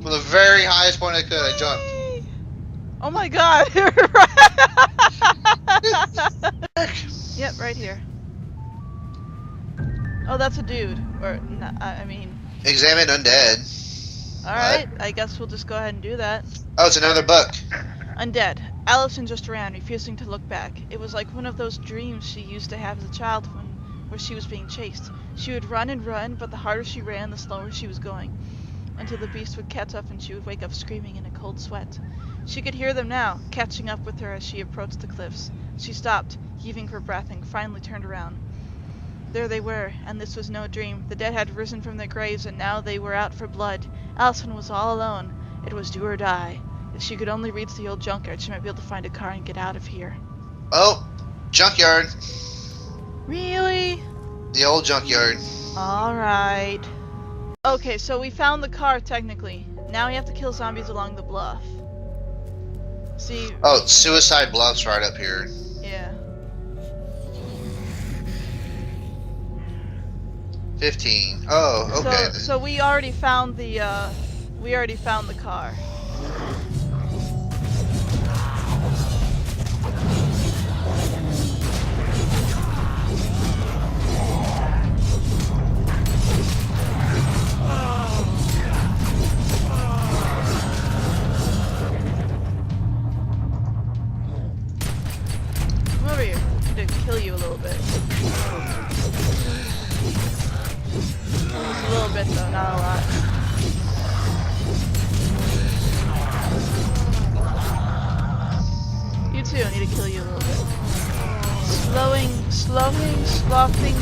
From the very highest point I could, I jumped. Oh my god! Yep, right here. Oh, that's a dude. Or, I mean... Examine undead. Alright, I guess we'll just go ahead and do that. Oh, it's another book. Undead. Allison just ran, refusing to look back. It was like one of those dreams she used to have as a child where she was being chased. She would run and run, but the harder she ran, the slower she was going, until the beast would catch up and she would wake up screaming in a cold sweat. She could hear them now, catching up with her as she approached the cliffs. She stopped, heaving for breath, and finally turned around. There they were, and this was no dream. The dead had risen from their graves, and now they were out for blood. Allison was all alone. It was do or die. If she could only reach the old junkyard, she might be able to find a car and get out of here. Oh, junkyard. Really? The old junkyard. Alright. Okay, so we found the car, technically. Now we have to kill zombies along the bluff. See... Oh, Suicide Bluff's right up here. Yeah. 15. Oh, okay. So we already found the, car. Come over here. I'm gonna kill you a little bit. Just a little bit though, not a lot. You too, I need to kill you a little bit. Sloughing.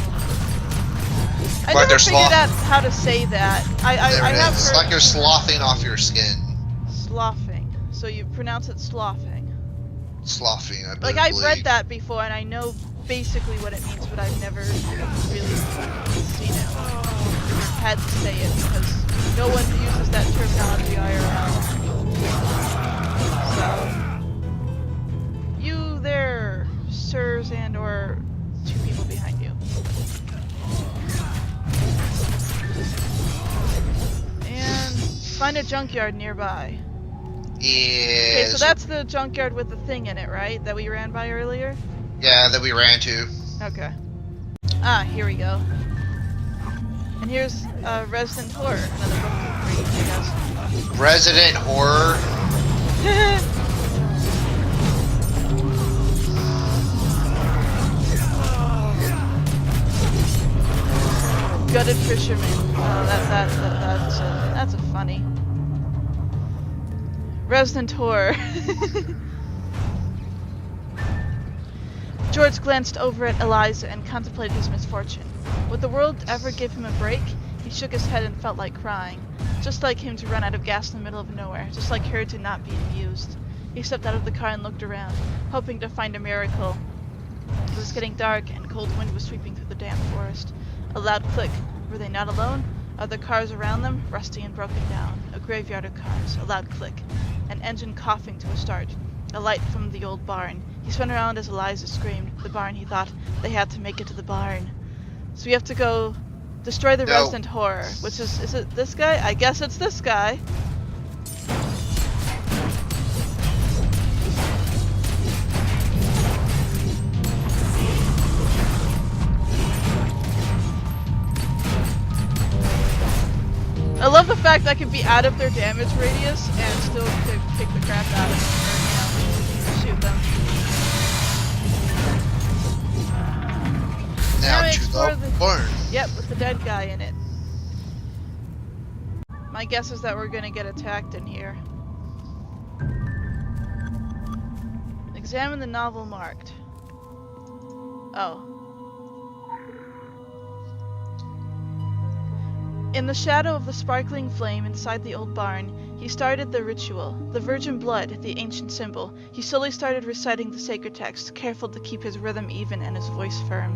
I Like never they're figured out how to say that. I have It's heard like you're sloughing off your skin. sloughing. So you pronounce it sloughing. Sloughing, I Like believe. I've read that before and I know basically what it means, but I've never really seen it. I've had to say it because no one uses that terminology IRL. So you there, sirs and or two people behind you. And find a junkyard nearby. Yeah. Okay, so that's the junkyard with the thing in it, right? That we ran by earlier? Yeah, that we ran to. Okay. Ah, here we go. And here's Resident Horror, another book to read, I guess. Resident Horror. Gutted Fisherman. Oh, that's a funny. Resident Horror. George glanced over at Eliza and contemplated his misfortune. Would the world ever give him a break? He shook his head and felt like crying. Just like him to run out of gas in the middle of nowhere. Just like her to not be amused. He stepped out of the car and looked around, hoping to find a miracle. It was getting dark and cold wind was sweeping through the damp forest. A loud click. Were they not alone? Other cars around them, rusty and broken down. A graveyard of cars. A loud click. An engine coughing to a start. A light from the old barn. He spun around as Eliza screamed. The barn, he thought. They had to make it to the barn. So we have to go destroy the Resident Horror. Which is it this guy? I guess it's this guy. I love the fact I can be out of their damage radius and still kick the crap out of them, or, shoot them. Now to the barn. Yep, with the dead guy in it. My guess is that we're gonna get attacked in here. Examine the novel marked. Oh. In the shadow of the sparkling flame inside the old barn, he started the ritual. The virgin blood, the ancient symbol. He slowly started reciting the sacred text, careful to keep his rhythm even and his voice firm.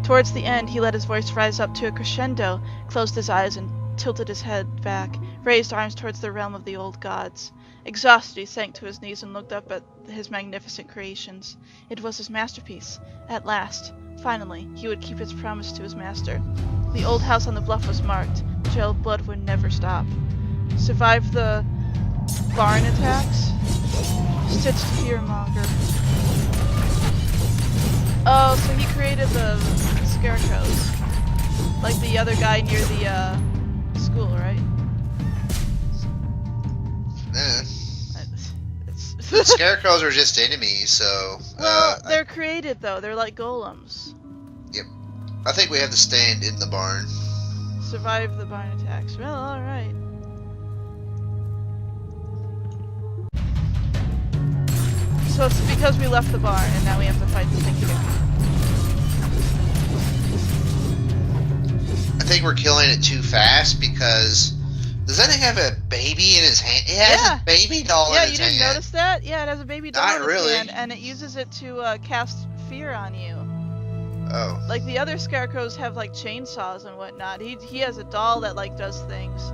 Towards the end, he let his voice rise up to a crescendo, closed his eyes and tilted his head back, raised arms towards the realm of the old gods. Exhausted, he sank to his knees and looked up at his magnificent creations. It was his masterpiece. At last, finally, he would keep his promise to his master. The old house on the bluff was marked. The trail of blood would never stop. Survived the barn attacks. Stitched fearmonger. Oh, so he created the scarecrows. Like the other guy near the school, right? The scarecrows are just enemies, so... Well, they're created though. They're like golems. Yep. I think we have to stand in the barn. Survive the barn attacks. Well, alright. So it's because we left the barn and now we have to fight the stinky bear. I think we're killing it too fast because... Does that thing have a baby in his hand? It has a baby doll in his hand. Yeah, you didn't notice that? Yeah, it has a baby doll in its hand, and it uses it to cast fear on you. Oh. Like the other scarecrows have like chainsaws and whatnot. He has a doll that like does things.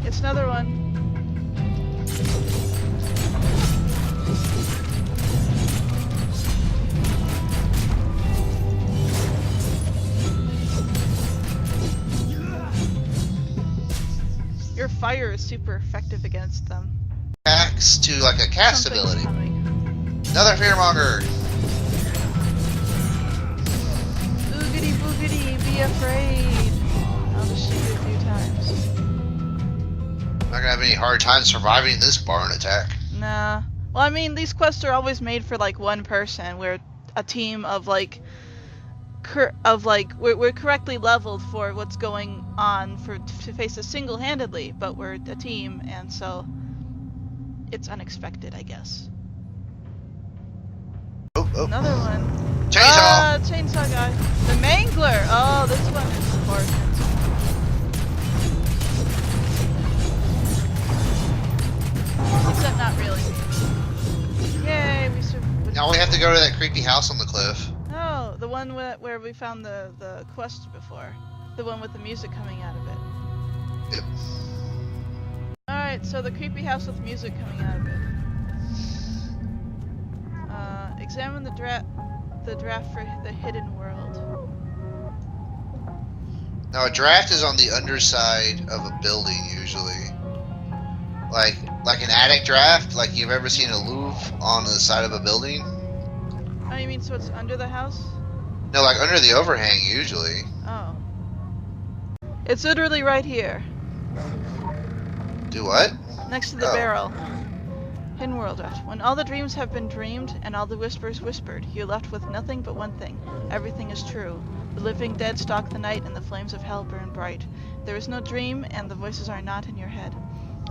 It's another one. Your fire is super effective against them. Acts to like a cast ability. Another fearmonger. Boogity boogity, be afraid. I'll just shoot you a few times. I'm not gonna have any hard time surviving this barn attack. Nah. Well, I mean, these quests are always made for like one person. We're a team of like, we're correctly leveled for what's going on to face this single-handedly, but we're a team, and so it's unexpected, I guess. Oh. Another one. Chainsaw! Chainsaw guy. The Mangler! Oh, this one is important. Except not really. Yay, we survived. Now we have to go to that creepy house on the cliff. Oh, the one where we found the quest before. The one with the music coming out of it. Yep. Alright, so the creepy house with music coming out of it. Examine the draft for the hidden world. Now a draft is on the underside of a building usually. Like an attic draft, like you've ever seen a Louvre on the side of a building. Oh, you mean so it's under the house? No, like under the overhang usually. Oh. It's literally right here. Do what? Next to the barrel. Hidden world draft. When all the dreams have been dreamed and all the whispers whispered, you're left with nothing but one thing. Everything is true. The living dead stalk the night and the flames of hell burn bright. There is no dream and the voices are not in your head.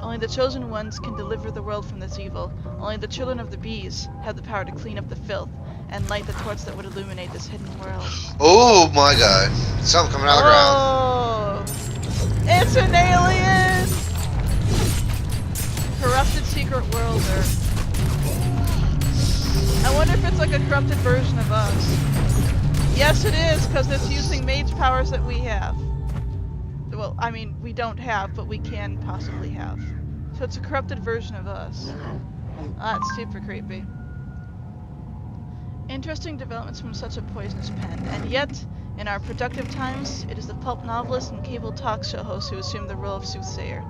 Only the chosen ones can deliver the world from this evil. Only the children of the bees have the power to clean up the filth and light the torch that would illuminate this hidden world. Oh my god. Something coming out of the ground. It's an alien! Corrupted secret worlder. I wonder if it's like a corrupted version of us. Yes it is, because it's using mage powers that we have. Well, I mean, we don't have, but we can possibly have. So it's a corrupted version of us. That's super creepy. Interesting developments from such a poisonous pen, and yet, in our productive times, it is the pulp novelist and cable talk show host who assume the role of soothsayer.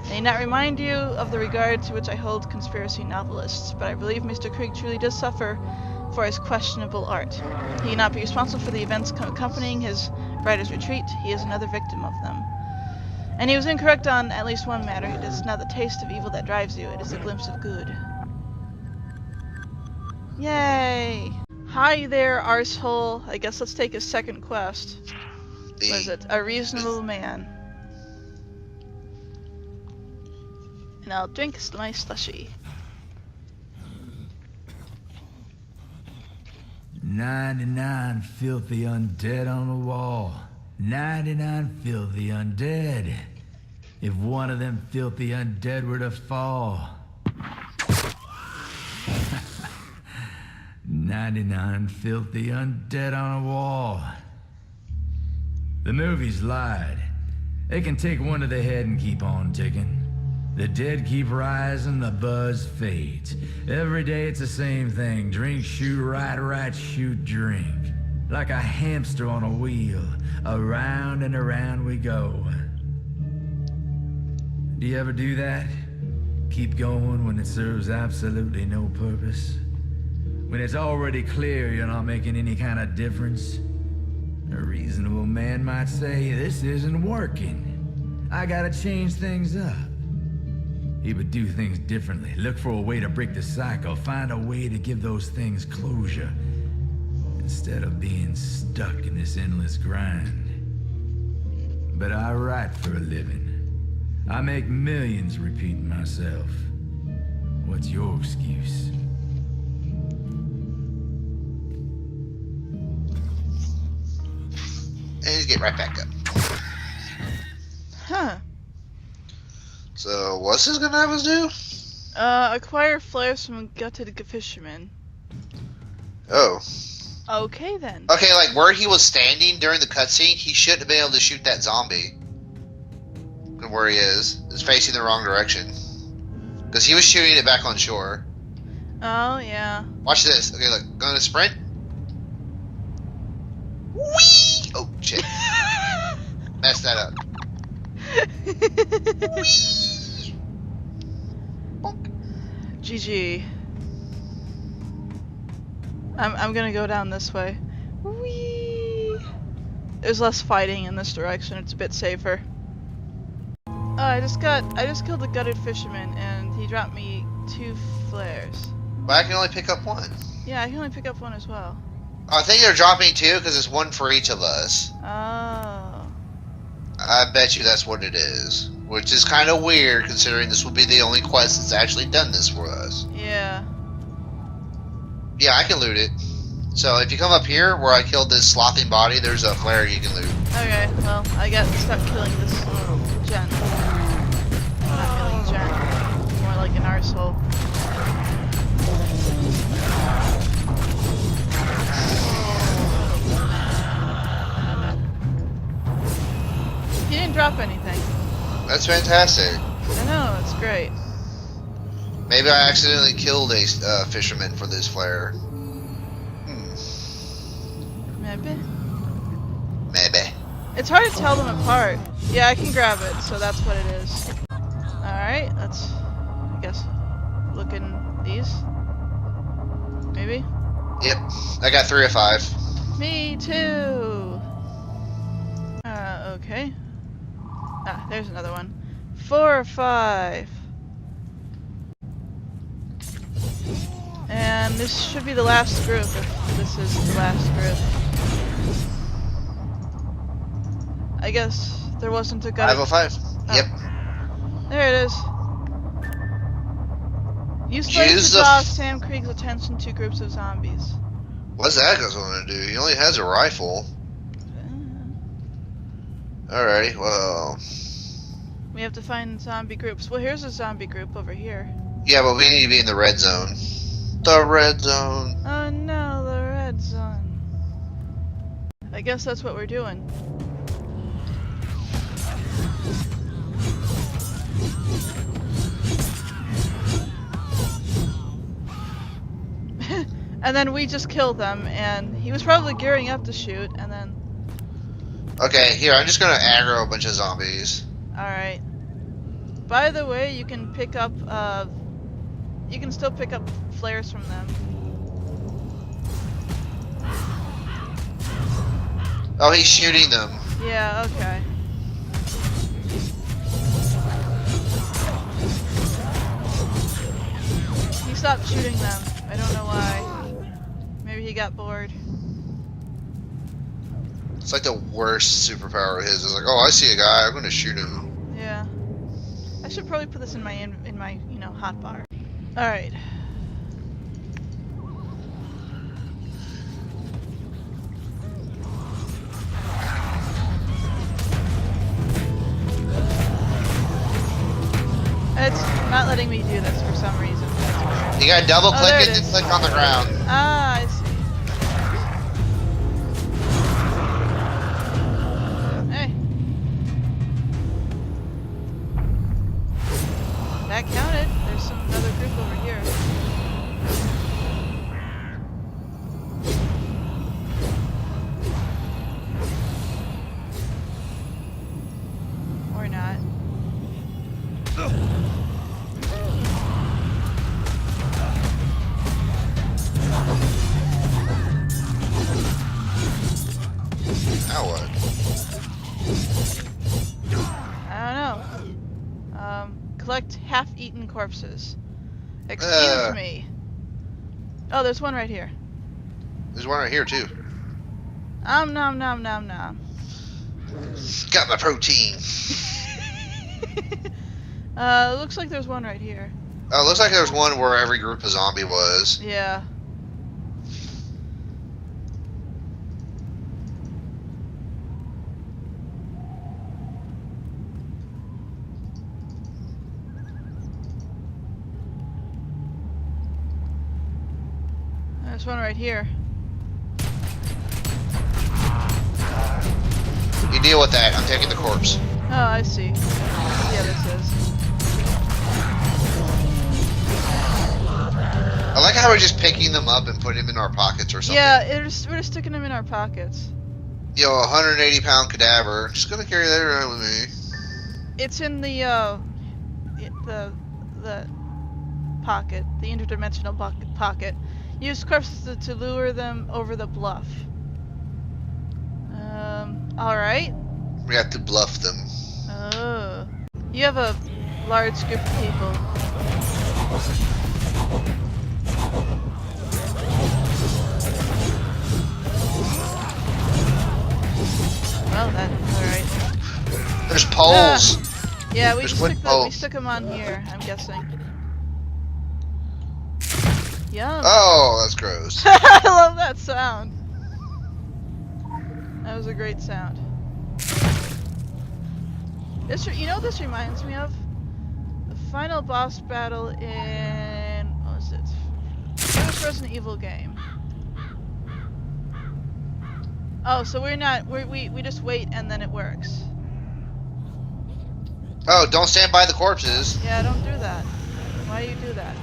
I need not remind you of the regard to which I hold conspiracy novelists, but I believe Mr. Krieg truly does suffer for his questionable art. He cannot be responsible for the events accompanying his writer's retreat. He is another victim of them. And he was incorrect on at least one matter. It is not the taste of evil that drives you, it is a glimpse of good. Yay! Hi there, arsehole. I guess let's take his second quest. What is it? A reasonable man. And I'll drink my slushy. 99 filthy undead on the wall. 99 filthy undead. If one of them filthy undead were to fall. 99 filthy undead on a wall. The movies lied. They can take one to the head and keep on ticking. The dead keep rising, the buzz fades. Every day it's the same thing. Drink, shoot, right, shoot, drink. Like a hamster on a wheel, around and around we go. Do you ever do that? Keep going when it serves absolutely no purpose? When it's already clear you're not making any kind of difference? A reasonable man might say, this isn't working. I gotta change things up. He would do things differently, look for a way to break the cycle, find a way to give those things closure, instead of being stuck in this endless grind. But I write for a living. I make millions repeating myself. What's your excuse? And he's get right back up. Huh. So, what's this gonna have us do? Acquire flares from a gutted fisherman. Oh. Okay then. Okay, like where he was standing during the cutscene, he shouldn't have been able to shoot that zombie. From where he is. It's facing the wrong direction. Because he was shooting it back on shore. Oh, yeah. Watch this. Okay, look. Going to sprint. Whee! Oh, shit. Messed that up. Whee! Bonk. GG. I'm gonna go down this way. Whee! There's less fighting in this direction. It's a bit safer. I just killed the gutted fisherman, and he dropped me 2 flares. But I can only pick up one. Yeah, I can only pick up 1 as well. I think they're dropping 2 because it's 1 for each of us. Oh. I bet you that's what it is. Which is kind of weird considering this will be the only quest that's actually done this for us. Yeah. Yeah, I can loot it. So if you come up here where I killed this slothing body, there's a flare you can loot. Okay, well, I got stuck killing this gent. Not really a gent. More like an arsehole. He didn't drop anything. That's fantastic. I know, it's great. Maybe I accidentally killed a fisherman for this flare. Maybe. Maybe. It's hard to tell them apart. Yeah, I can grab it, so that's what it is. Alright, let's, I guess, look in these. Maybe? Yep. I got 3 of 5. Me too! Okay. Ah, there's another one. 4 or 5. And this should be the last group, if this is the last group. I guess there wasn't a guy. 5 of 5. Oh. Yep. There it is. Use flares to draw Sam Krieg's attention to groups of zombies. What's that going to do? He only has a rifle. Alrighty, well... We have to find zombie groups. Well, here's a zombie group over here. Yeah, but we need to be in the red zone. The red zone. Oh no, the red zone. I guess that's what we're doing. And then we just killed them, and he was probably gearing up to shoot, and then... Okay, here, I'm just gonna aggro a bunch of zombies. Alright. By the way, you can pick up, you can still pick up flares from them. Oh, he's shooting them. Yeah, okay. He stopped shooting them. I don't know why. Maybe he got bored. It's like the worst superpower of his. It's like, oh, I see a guy, I'm gonna shoot him. Yeah. I should probably put this in my you know, hotbar. All right. It's not letting me do this for some reason. You gotta double click there it it and is. click on the ground. Ah, I see. Hey. That counted. There's another group over here. collect half-eaten corpses. Excuse me. Oh, there's one right here. There's one right here too. Nom nom nom. Got my protein. Looks like there's one right here. Oh, looks like there's one where every group of zombie was. Yeah. There's one right here. You deal with that. I'm taking the corpse. Oh, I see. Yeah, this is. I like how we're just picking them up and putting them in our pockets or something. Yeah, we're just sticking them in our pockets. Yo, 180-pound cadaver. Just gonna carry that around with me. It's in the pocket, the interdimensional pocket. Use corpses to lure them over the bluff. Alright. We have to bluff them. Oh. You have a large group of people. Well, alright. There's poles. Yeah, we There's stuck them on here, I'm guessing. Yum. Oh, that's gross. I love that sound. That was a great sound. You know what this reminds me of? The final boss battle in... what was it? The newest Resident Evil game. Oh, so we just wait and then it works. Oh, don't stand by the corpses. Yeah, don't do that. Why do you do that?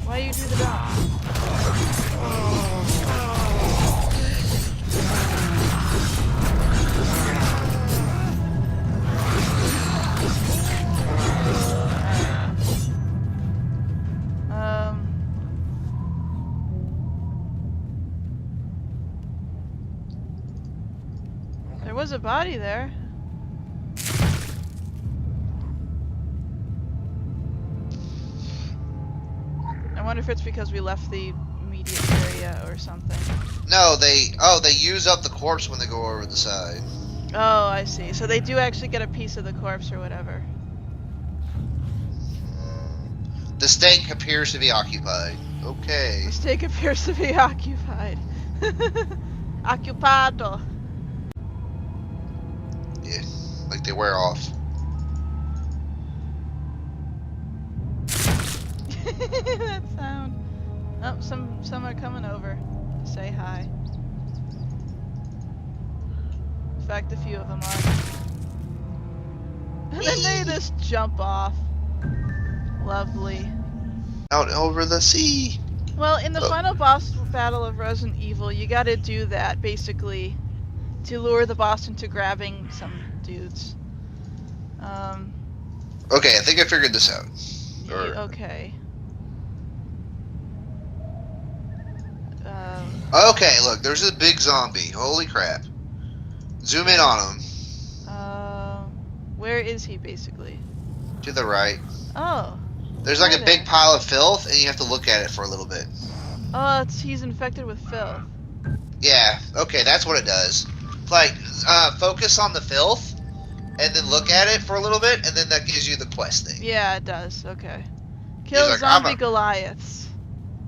Why do you do the dump? There was a body there. I wonder if it's because we left the immediate area or something. No, they use up the corpse when they go over the side. Oh, I see. So they do actually get a piece of the corpse or whatever. The stake appears to be occupied. Okay. The stake appears to be occupied. Occupado. Yeah, like they wear off. That sound. Oh, some are coming over to say hi. In fact, a few of them are. And then they just jump off. Lovely. Out over the sea. Well, in the final boss battle of Resident Evil, you gotta do that, basically, to lure the boss into grabbing some dudes. Okay, I think I figured this out. Okay. Okay, look, there's a big zombie. Holy crap. Zoom in on him. Where is he, basically? To the right. Oh. There's like Hi a big there. pile of filth, and you have to look at it for a little bit. Oh, he's infected with filth. Yeah, okay, that's what it does. Like, focus on the filth, and then look at it for a little bit, and then that gives you the quest thing. Yeah, it does. Okay. Kill like, zombie Goliaths.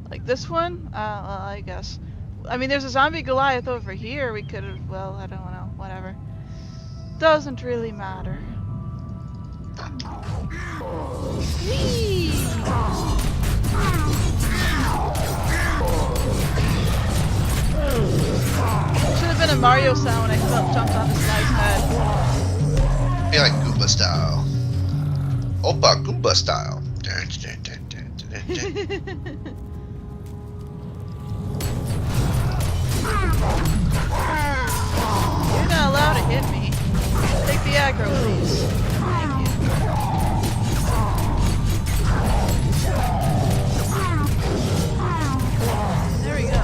Like this one? Well, I guess. I mean, there's a zombie Goliath over here. We could have, well, I don't know. Whatever. Doesn't really matter. Whee! Should have been a Mario sound when I jumped on this guy's head. Be like Goomba style. Opa Goomba style. Dun, dun, dun, dun, dun, dun. You're not allowed to hit me. Take the aggro, please. Thank you. There we go.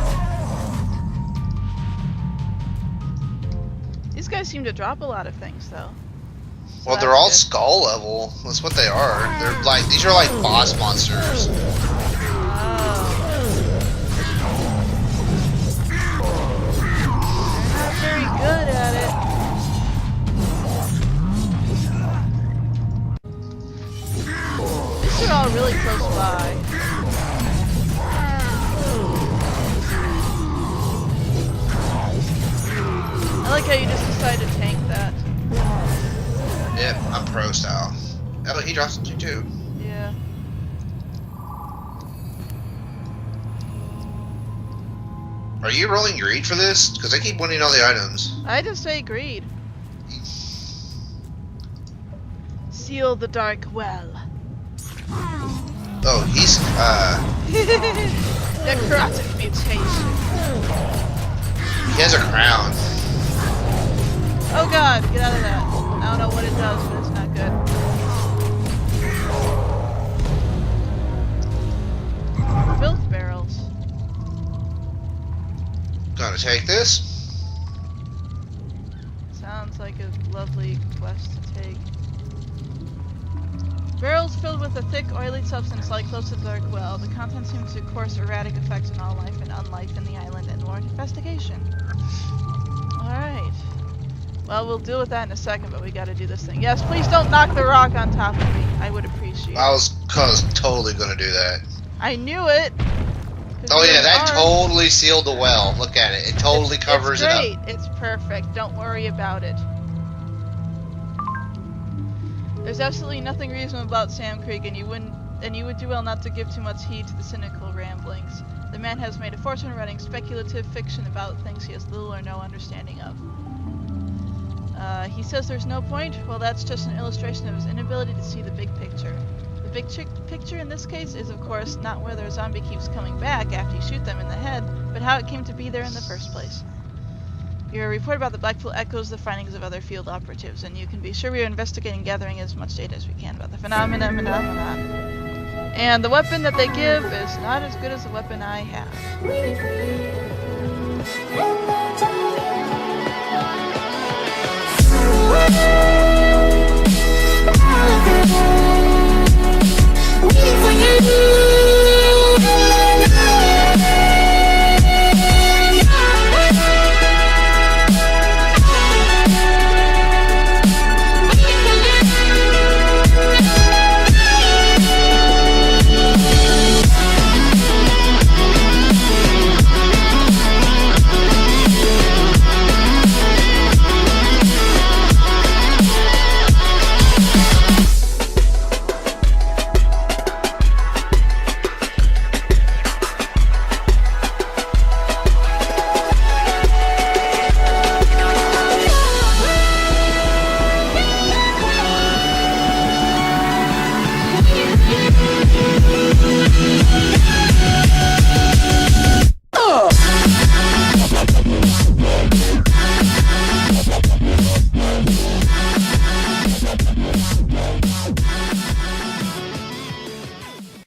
These guys seem to drop a lot of things, though. So Well, they're that's all good. skull level. That's what they are. They're like, these are like boss monsters. Oh. They're not very good at it. These are all really close by. I like how you just decided to tank that. Yep, I'm pro style. Oh, he drops something too. Yeah. Are you rolling greed for this? Because I keep winning all the items. I just say greed. Seal the dark well. Oh, he's, Necrotic mutation. he has a crown. Oh god, get out of that. I don't know what it does, but it's not good. Filth barrels. Gonna take this. Sounds like a lovely quest to take. Barrels filled with a thick, oily substance lie close to the dark well. The content seems to course erratic effects on all life and unlife in the island and warrant investigation. Alright. Well, we'll deal with that in a second, but we gotta do this thing. Yes, please don't knock the rock on top of me. I would appreciate I it. was totally gonna do that. I knew it! Oh yeah, that totally sealed the well. Look at it. It totally covers it It's up. great. It's perfect. Don't worry about it. There's absolutely nothing reasonable about Sam Creek, and you would do well not to give too much heed to the cynical ramblings. The man has made a fortune writing speculative fiction about things he has little or no understanding of. He says there's no point. Well, that's just an illustration of his inability to see the big picture. The big picture in this case is, of course, not whether a zombie keeps coming back after you shoot them in the head, but how it came to be there in the first place. Your report about the Blackpool echoes the findings of other field operatives, and you can be sure we are investigating and gathering as much data as we can about the phenomenon. And the weapon that they give is not as good as the weapon I have.